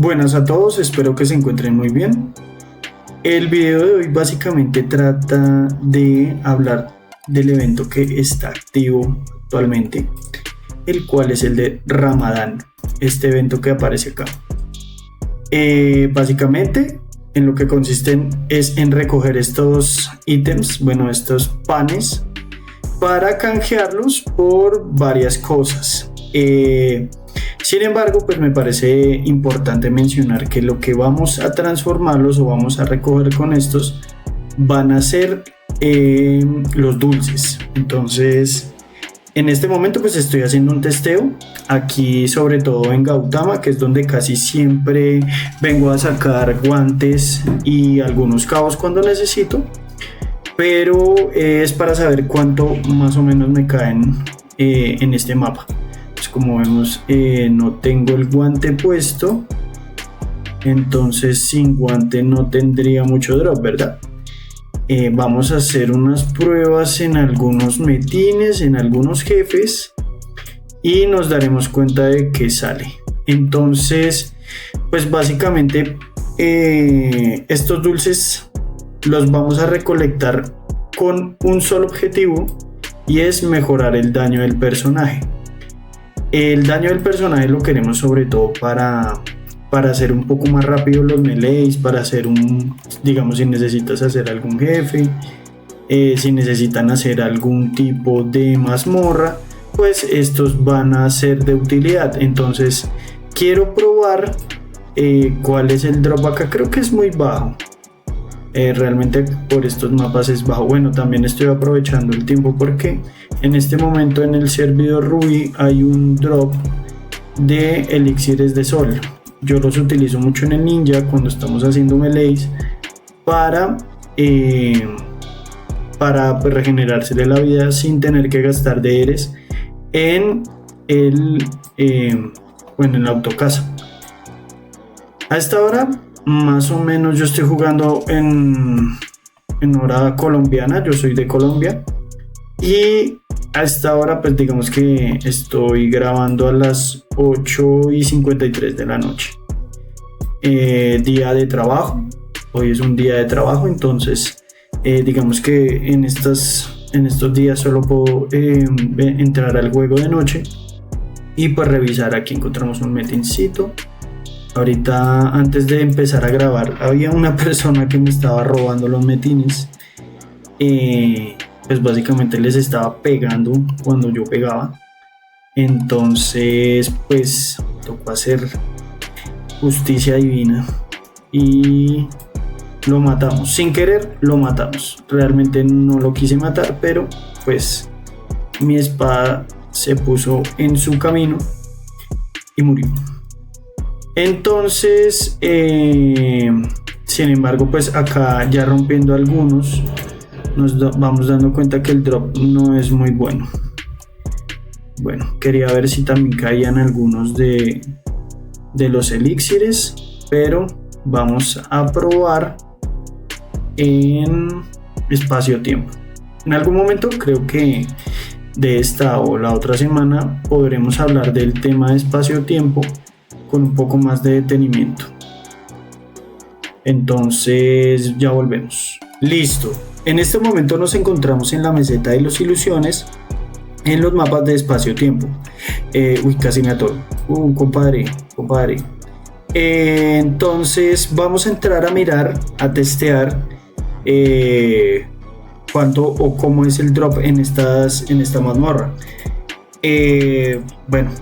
Buenas a todos, espero que se encuentren muy bien. El video de hoy básicamente trata de hablar del evento que está activo actualmente, el cual es el de Ramadán, este evento que aparece acá. Básicamente en lo que consisten es en recoger estos ítems, estos panes, para canjearlos por varias cosas. Sin embargo, pues me parece importante mencionar que lo que vamos a transformarlos o vamos a recoger con estos van a ser los dulces. Entonces, en este momento pues estoy haciendo un testeo aquí, sobre todo en Gautama, que es donde casi siempre vengo a sacar guantes y algunos cabos cuando necesito, pero es para saber cuánto más o menos me caen en este mapa. Pues como vemos, no tengo el guante puesto, entonces sin guante no tendría mucho drop, ¿verdad? Vamos a hacer unas pruebas en algunos metines, en algunos jefes, y nos daremos cuenta de que sale. Entonces, pues básicamente estos dulces los vamos a recolectar con un solo objetivo, y es mejorar el daño del personaje. El daño del personaje lo queremos sobre todo para hacer un poco más rápido los melees, para hacer digamos, si necesitas hacer algún jefe, si necesitan hacer algún tipo de mazmorra, pues estos van a ser de utilidad. Entonces quiero probar cuál es el drop acá. Creo que es muy bajo. Realmente por estos mapas es bajo. Bueno, también estoy aprovechando el tiempo porque en este momento en el servidor Ruby hay un drop de elixires de sol. Yo los utilizo mucho en el ninja cuando estamos haciendo melees para pues, regenerársele la vida sin tener que gastar de Eres en en la autocasa. A esta hora más o menos yo estoy jugando en hora colombiana. Yo soy de Colombia y a esta hora pues digamos que estoy grabando a las 8:53 de la noche. Día de trabajo. Hoy es un día de trabajo, entonces digamos que en estos días solo puedo entrar al juego de noche y pues revisar. Aquí encontramos un metincito. Ahorita, antes de empezar a grabar, había una persona que me estaba robando los metines. Pues básicamente les estaba pegando cuando yo pegaba. Entonces, pues tocó hacer justicia divina y lo matamos. Sin querer, lo matamos. Realmente no lo quise matar, pero pues mi espada se puso en su camino y murió. Entonces, sin embargo, pues acá ya rompiendo algunos, vamos dando cuenta que el drop no es muy bueno. Bueno, quería ver si también caían algunos de los elixires, pero vamos a probar en espacio-tiempo. En algún momento creo que de esta o la otra semana podremos hablar del tema de espacio-tiempo con un poco más de detenimiento. Entonces ya volvemos. Listo. En este momento nos encontramos en la meseta de los ilusiones, en los mapas de espacio-tiempo. Casi me atoro. Compadre. Entonces vamos a entrar a mirar, a testear cuánto o cómo es el drop en esta mazmorra.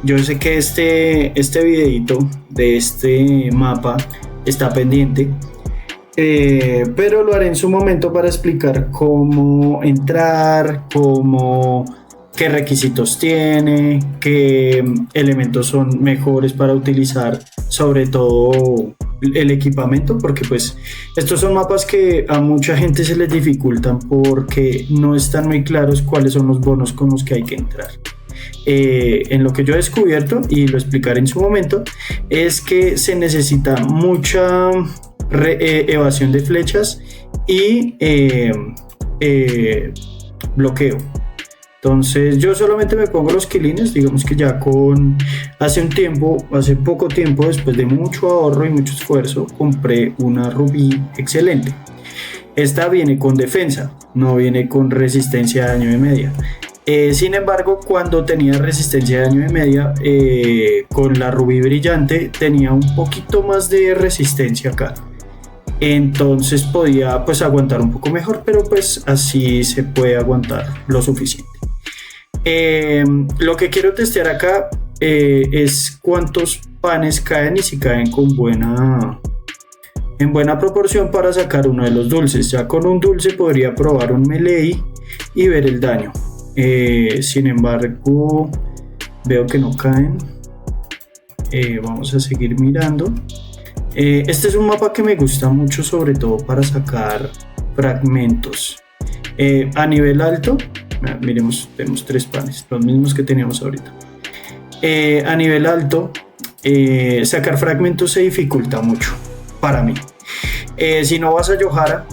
Yo sé que este videito de este mapa está pendiente, pero lo haré en su momento para explicar cómo entrar, qué requisitos tiene, qué elementos son mejores para utilizar, sobre todo el equipamiento, porque pues estos son mapas que a mucha gente se les dificultan porque no están muy claros cuáles son los bonos con los que hay que entrar. En lo que yo he descubierto, y lo explicaré en su momento, es que se necesita mucha evasión de flechas y bloqueo. Entonces yo solamente me pongo los quilines, digamos que ya hace poco tiempo, después de mucho ahorro y mucho esfuerzo, compré una Rubí excelente. Esta viene con defensa, no viene con resistencia de daño de media. Sin embargo, cuando tenía resistencia de daño de media, con la Rubí brillante tenía un poquito más de resistencia acá. Entonces podía pues aguantar un poco mejor, pero pues así se puede aguantar lo suficiente. Lo que quiero testear acá es cuántos panes caen y si caen en buena proporción para sacar uno de los dulces. Ya con un dulce podría probar un melee y ver el daño. Sin embargo, veo que no caen. Vamos a seguir mirando. Este es un mapa que me gusta mucho, sobre todo para sacar fragmentos. A nivel alto, miremos, tenemos 3 panes, los mismos que teníamos ahorita. A nivel alto, sacar fragmentos se dificulta mucho para mí. Si no vas a Yohara,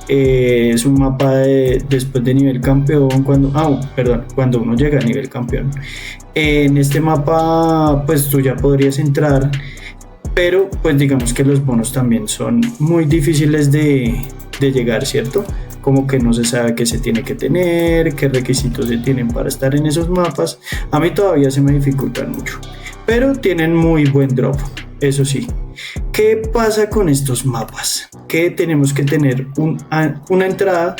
es un mapa después de nivel campeón, cuando uno llega a nivel campeón. En este mapa pues tú ya podrías entrar, pero pues digamos que los bonos también son muy difíciles de llegar, ¿cierto? Como que no se sabe qué se tiene que tener, qué requisitos se tienen para estar en esos mapas. A mí todavía se me dificultan mucho, pero tienen muy buen drop, eso sí. ¿Qué pasa con estos mapas? Que tenemos que tener una entrada,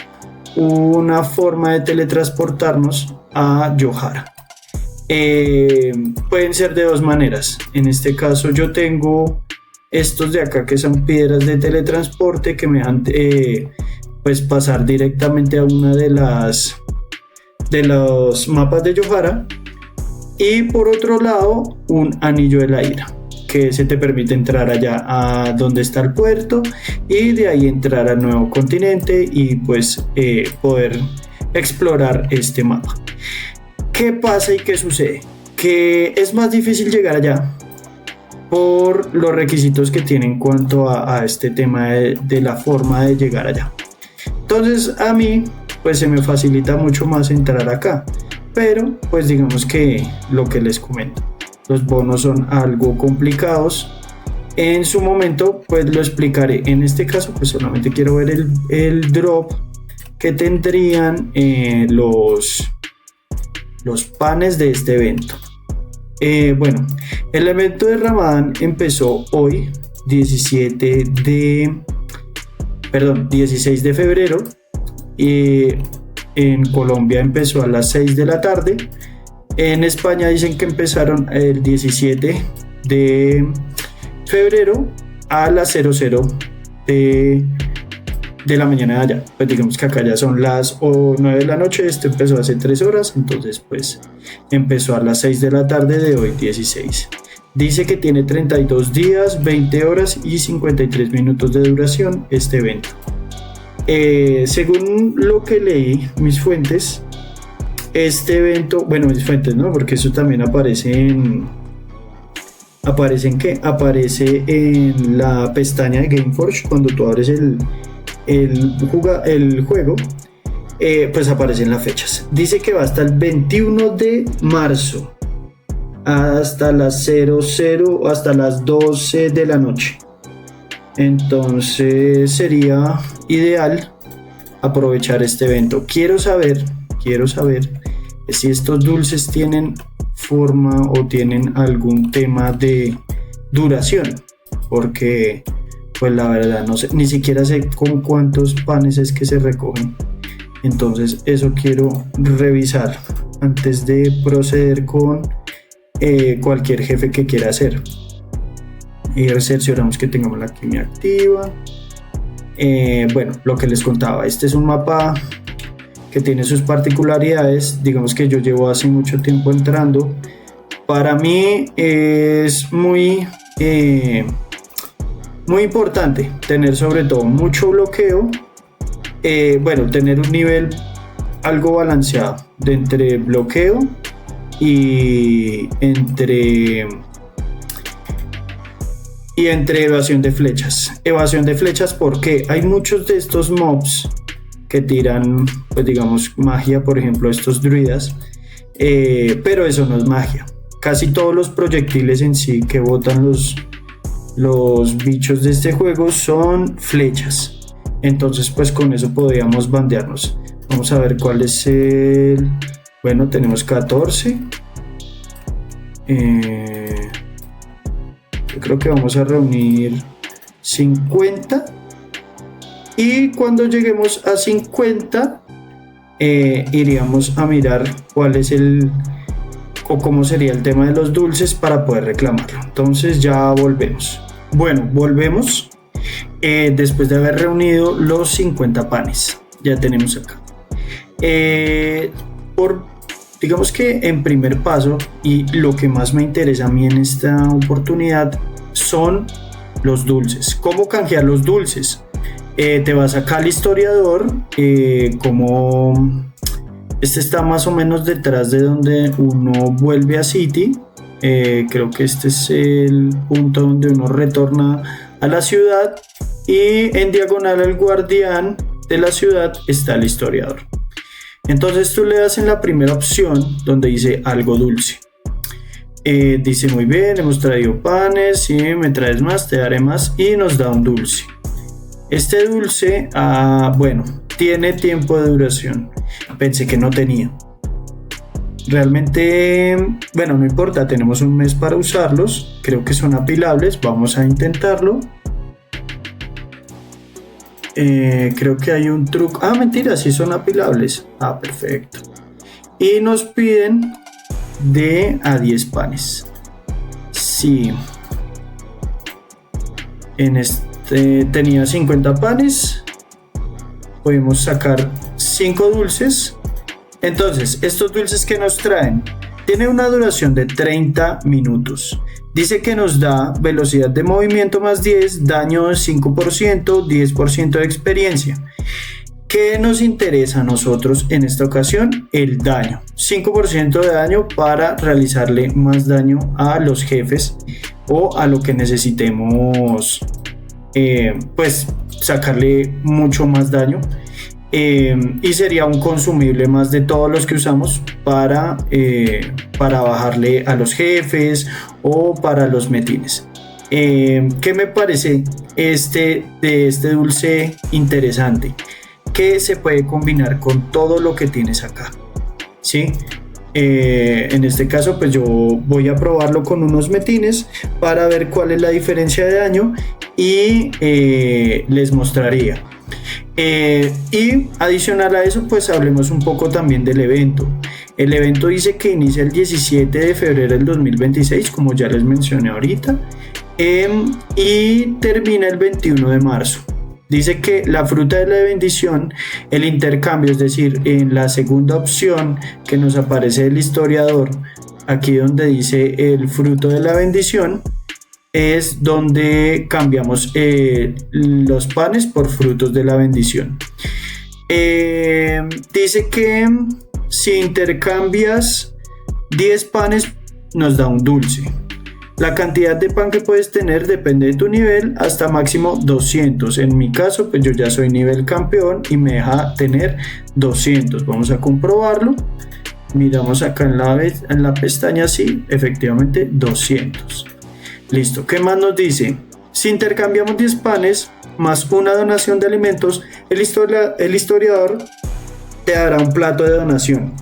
una forma de teletransportarnos a Yohara. Pueden ser de 2 maneras. En este caso yo tengo estos de acá que son piedras de teletransporte que me dejan pues pasar directamente a una de los mapas de Yohara. Y por otro lado, un anillo de la ira, que se te permite entrar allá a donde está el puerto y de ahí entrar al nuevo continente y pues poder explorar este mapa. ¿Qué pasa y qué sucede? Que es más difícil llegar allá por los requisitos que tiene en cuanto a este tema de la forma de llegar allá. Entonces a mí pues se me facilita mucho más entrar acá, pero pues digamos que lo que les comento, los bonos son algo complicados. En su momento pues lo explicaré. En este caso pues solamente quiero ver el drop que tendrían los panes de este evento. Bueno, el evento de Ramadán empezó hoy 16 de febrero y en Colombia empezó a las 6 de la tarde. En España dicen que empezaron el 17 de febrero a las 00 de la mañana de allá. Pues digamos que acá ya son las 9 de la noche, esto empezó hace 3 horas, entonces pues empezó a las 6 de la tarde de hoy 16. Dice que tiene 32 días, 20 horas y 53 minutos de duración este evento. Según lo que leí, mis fuentes, este evento, bueno, mis fuentes, ¿no? Porque eso también aparece en la pestaña de Gameforge. Cuando tú abres el juego, pues aparecen las fechas. Dice que va hasta el 21 de marzo, hasta las 00, hasta las 12 de la noche. Entonces sería ideal aprovechar este evento. Quiero saber si estos dulces tienen forma o tienen algún tema de duración, porque pues la verdad no sé, ni siquiera sé con cuántos panes es que se recogen. Entonces eso quiero revisar antes de proceder con cualquier jefe que quiera hacer. Y cercioramos que tengamos la alquimia activa. Bueno, lo que les contaba, este es un mapa que tiene sus particularidades. Digamos que yo llevo hace mucho tiempo entrando. Para mí es muy importante tener sobre todo mucho bloqueo, tener un nivel algo balanceado de entre bloqueo y entre evasión de flechas. Evasión de flechas porque hay muchos de estos mobs que tiran, pues digamos, magia, por ejemplo, estos druidas, pero eso no es magia. Casi todos los proyectiles en sí que botan los bichos de este juego son flechas. Entonces pues con eso podríamos bandearnos. Vamos a ver cuál es el... Bueno, tenemos 14. Yo creo que vamos a reunir 50. Y cuando lleguemos a 50 iríamos a mirar cuál es el... o cómo sería el tema de los dulces para poder reclamarlo. Entonces ya volvemos. Bueno, volvemos después de haber reunido los 50 panes. Ya tenemos acá. Digamos que en primer paso, y lo que más me interesa a mí en esta oportunidad, son los dulces. ¿Cómo canjear los dulces? Te vas acá al historiador, como este está más o menos detrás de donde uno vuelve a City. Creo que este es el punto donde uno retorna a la ciudad, y en diagonal al guardián de la ciudad está el historiador. Entonces tú le das en la primera opción donde dice algo dulce. Dice muy bien, hemos traído panes, si me traes más te daré más, y nos da un dulce. Este dulce, bueno, tiene tiempo de duración. Pensé que no tenía. Realmente, bueno, no importa, tenemos un mes para usarlos. Creo que son apilables, vamos a intentarlo. Creo que hay un truco. Mentira, sí son apilables. Perfecto. Y nos piden de a 10 panes. Sí. En este tenía 50 panes. Podemos sacar 5 dulces. Entonces, estos dulces que nos traen tienen una duración de 30 minutos. Dice que nos da velocidad de movimiento más 10, daño de 5%, 10% de experiencia. ¿Qué nos interesa a nosotros en esta ocasión? El daño. 5% de daño para realizarle más daño a los jefes o a lo que necesitemos, pues sacarle mucho más daño. Y sería un consumible más de todos los que usamos para bajarle a los jefes o para los metines. ¿Qué me parece de este dulce interesante? Que se puede combinar con todo lo que tienes acá, ¿sí? En este caso pues yo voy a probarlo con unos metines para ver cuál es la diferencia de daño, y les mostraría. Y adicional a eso, pues hablemos un poco también del evento. El evento dice que inicia el 17 de febrero del 2026, como ya les mencioné ahorita, y termina el 21 de marzo. Dice que la fruta de la bendición, el intercambio, es decir, en la segunda opción que nos aparece el historiador, aquí donde dice el fruto de la bendición, es donde cambiamos los panes por frutos de la bendición. Dice que si intercambias 10 panes nos da un dulce. La cantidad de pan que puedes tener depende de tu nivel, hasta máximo 200. En mi caso pues yo ya soy nivel campeón y me deja tener 200. Vamos a comprobarlo. Miramos acá en la pestaña, sí, efectivamente 200. Listo, ¿qué más nos dice? Si intercambiamos 10 panes más una donación de alimentos, el historiador te dará un plato de donación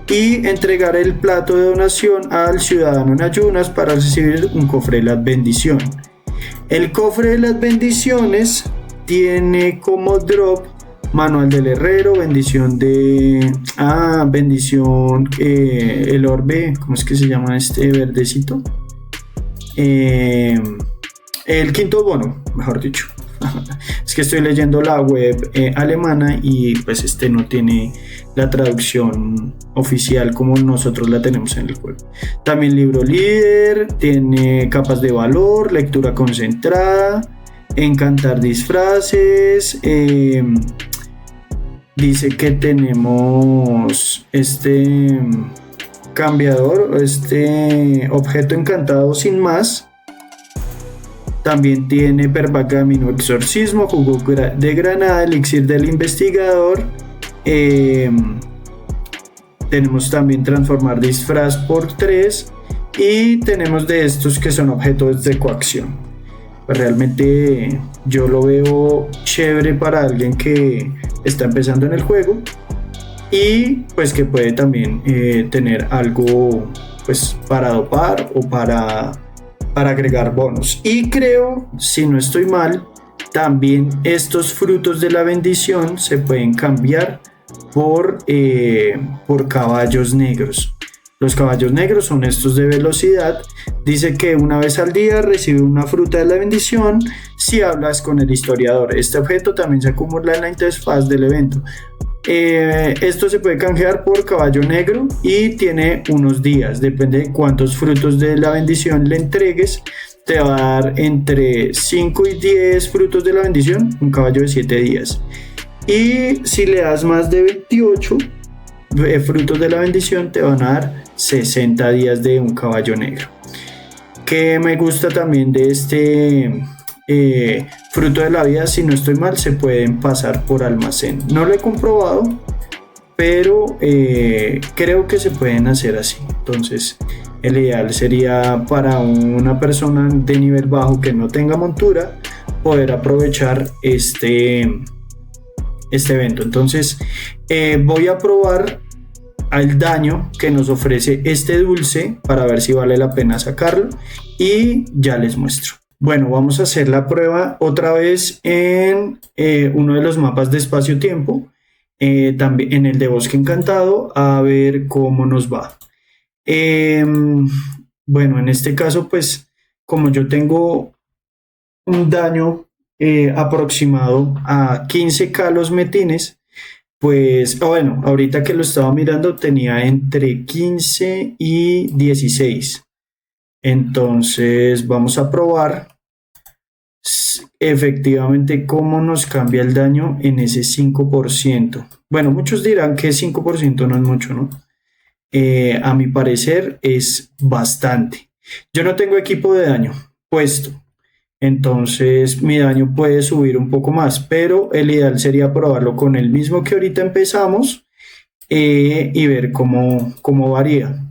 y entregar el plato de donación al ciudadano en ayunas para recibir un cofre de la bendición. El cofre de las bendiciones tiene como drop manual del herrero, bendición de... bendición, el orbe, ¿cómo es que se llama este verdecito? El quinto bono, mejor dicho. Es que estoy leyendo la web alemana y pues no tiene la traducción oficial como nosotros la tenemos en el juego. También libro líder, tiene capas de valor, lectura concentrada, encantar disfraces. Dice que tenemos cambiador, objeto encantado sin más. También tiene perbagamino exorcismo, jugo de granada, elixir del investigador. Tenemos también transformar disfraz por 3 y tenemos de estos que son objetos de coacción. Pues realmente yo lo veo chévere para alguien que está empezando en el juego y pues que puede también tener algo pues para dopar o para agregar bonos. Y creo, si no estoy mal, también estos frutos de la bendición se pueden cambiar por caballos negros. Los caballos negros son estos de velocidad. Dice que una vez al día recibe una fruta de la bendición si hablas con el historiador. Este objeto también se acumula en la interfaz del evento. Esto se puede canjear por caballo negro y tiene unos días. Depende de cuántos frutos de la bendición le entregues. Te va a dar entre 5 y 10 frutos de la bendición, un caballo de 7 días. Y si le das más de 28 frutos de la bendición, te van a dar 60 días de un caballo negro. Que me gusta también de este fruto de la vida, si no estoy mal, se pueden pasar por almacén. No lo he comprobado, pero creo que se pueden hacer así. Entonces el ideal sería para una persona de nivel bajo que no tenga montura poder aprovechar este evento. Entonces voy a probar al daño que nos ofrece este dulce para ver si vale la pena sacarlo y ya les muestro. Bueno, vamos a hacer la prueba otra vez en uno de los mapas de espacio-tiempo, también en el de Bosque Encantado, a ver cómo nos va. Bueno, en este caso, pues, como yo tengo un daño aproximado a 15k los metines, pues, bueno, ahorita que lo estaba mirando tenía entre 15 y 16. Entonces vamos a probar efectivamente cómo nos cambia el daño en ese 5%. Bueno, muchos dirán que 5% no es mucho, ¿no? A mi parecer es bastante. Yo no tengo equipo de daño puesto, entonces mi daño puede subir un poco más, pero el ideal sería probarlo con el mismo que ahorita empezamos y ver cómo varía.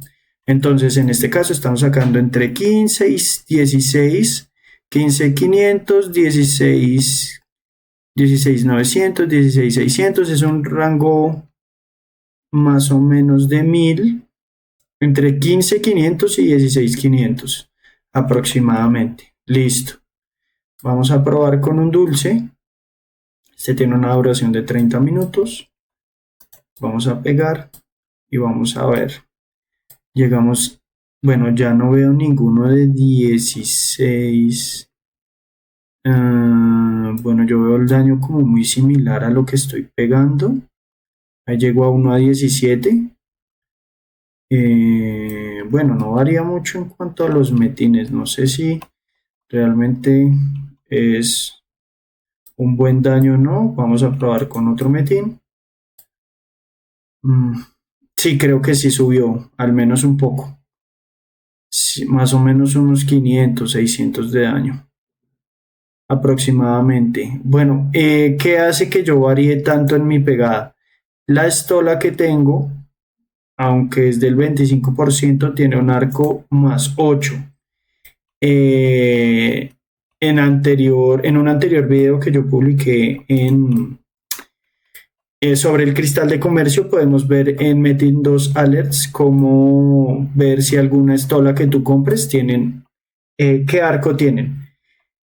Entonces en este caso estamos sacando entre 15 y 16, 15.500, 16.900, 16.600, es un rango más o menos de 1000, entre 15.500 y 16.500 aproximadamente. Listo. Vamos a probar con un dulce. Este tiene una duración de 30 minutos. Vamos a pegar y vamos a ver. Llegamos, bueno, ya no veo ninguno de 16. Bueno, yo veo el daño como muy similar a lo que estoy pegando. Ahí llegó a 1 a 17. Bueno, no varía mucho en cuanto a los metines. No sé si realmente es un buen daño o no. Vamos a probar con otro metín. Sí, creo que sí subió, al menos un poco. Sí, más o menos unos 500, 600 de daño aproximadamente. Bueno, ¿qué hace que yo varíe tanto en mi pegada? La estola que tengo, aunque es del 25%, tiene un arco más 8. En un anterior video que yo publiqué sobre el cristal de comercio, podemos ver en Metin 2 Alerts cómo ver si alguna estola que tú compres tienen, qué arco tienen.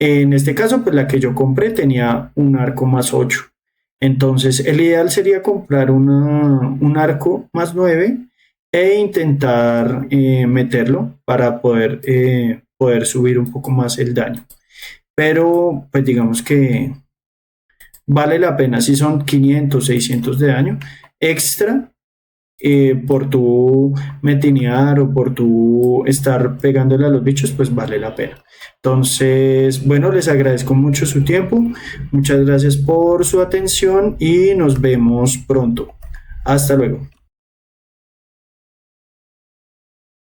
En este caso, pues la que yo compré tenía un arco más 8. Entonces, el ideal sería comprar un arco más 9 e intentar meterlo para poder subir un poco más el daño. Pero, pues digamos que vale la pena si son 500, 600 de daño extra por tu metinear o por tu estar pegándole a los bichos, pues vale la pena. Entonces, bueno, les agradezco mucho su tiempo, muchas gracias por su atención y nos vemos pronto. Hasta luego.